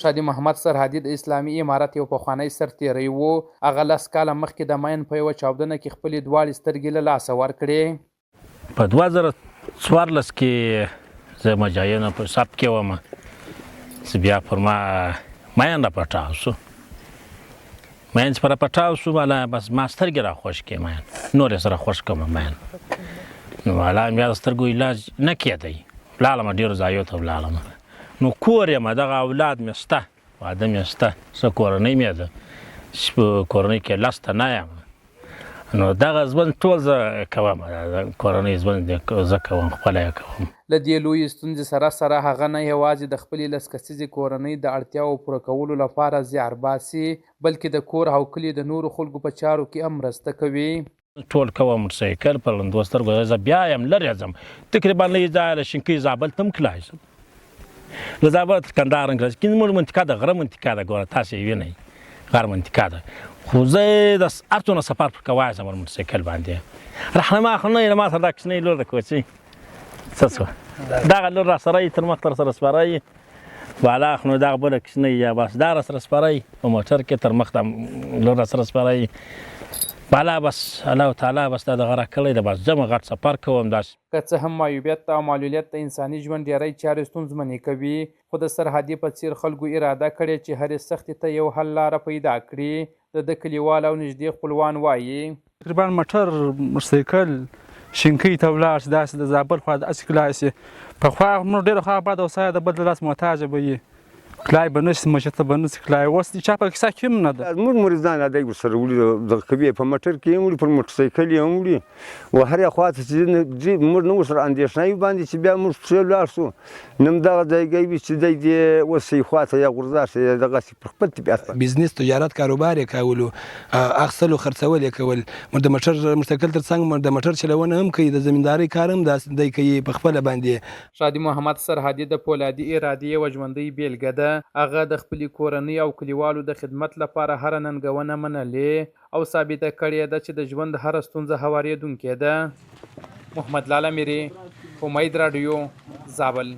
شادي محمد سرحدي د اسلامي امارت یو پخوانی سرتیری و. هغه 10 کاله مخکې د ماین په یوه چاودنه کې خپلې دواړې سترګې له لاسه ورکړې. په 2014 کې زه مجاهدینو په صف کې وم، چې بیا پر ما ماین راپټاو شو. ماین چې راپټاو شو والا بس ما سترګې راخوش کړې ماین، نور یې سره خوش کړم ماین. نو والا بیا د سترګو علاج نه کېدی، لاړم ډېرو ځایو ته لاړم. نو کور یم، دغه اولاد مې شته، واده مې شته، څه کورنۍ مې ده چې په کورنۍ کې 10 تنه یم. نو دغه ژوند ټول زه کوم، کورنۍ ژوند زه کوم، خپله یې کوم. له دې لویې ستونزې سره هغه نه یوازې د خپلې 10 کسیزې کورنۍ د اړتیاوو پوره کولو لپاره زیار باسي، بلکې د کور او کلي د نورو خلکو په چارو کې هم مرسته کوي. ټول کوم موټرسایکل په لندو سترګو، زه بیا یم لرې ځم، تقریبا له ځایه له شینکۍ زابل ته هم تللی شم، له زابل تر کندهار هم تللی شم. زموږ منطقه د غره منطقه ده، ګوره تاسې یې وینئ، غر منطقه ده. خو زه د هر څومره سفر پر کوای شم موټرسایکل باندې. رهنما خو نه یې، ما سره دا کوچنۍ لور ده کوچۍ، څه شوه دغه لور راسره یي، تر مخ تر سره سپاره یي، بالا خو نو دغه بله کوچنۍ یا بس دا راسره سپاره یي په موټر کې، تر مخ د لور راسره سپاره یي. بالا بس الله تعالی بس دا دغه راکړی ده، بس ځم غټ سفر کوم داسې. که څه هم معیوبیت او معلولیت د انساني ژوند ډېری چارې ستونزمنې کوي، خو د سرحدي په څېر خلکو اراده کړې چې هرې سختې ته یو حل لاره پیدا کړي. د کلیوال او نږدې خپلوان وایي تقریبا موټرسایکل شینکۍ ته ولاړ شي، داسې د زابل خوا داسې کلای شي. پخوا موږ ډېره خوا بده وسایه د بل د لاس محتاجه به وي، کلای به نه شي، مشته به نه شي کلای. اوس د چا په کیسه کې هم نه ده. زموږ مریضان دی ورسره وړي، دغه کوي په موټر کې هم وړي، پر موټرسایکل یې هم وړي، و هر خوا ته چې موږ نه ورسره اندېښنه یو باندې چې بیا موږ پسې ولاړ شو، نو همدغه ځایګی وي چې دی دې اوس صحیح خوا ته یا غورځار شي، دغسې پر خپل طبیعت باندې بزنس تجارت کاروبار یې کولو، اخیستل او خرڅول یې کول. د موټرسایکل تر څنګ د موټر چلونه هم کوي، د زمیندارۍ کار هم دی کوي په خپله باندې. شادي محمد سرحدي د پولادي ارادې یوه ژوندۍ بېلګه ده. هغه د خپلې کورنۍ او کلیوالو د خدمت لپاره هره ننګونه منلې او ثابته کړې ده چې د ژوند هره ستونزه هوارېدونکې ده. محمد لاله میرې، امید راډیو، زابل.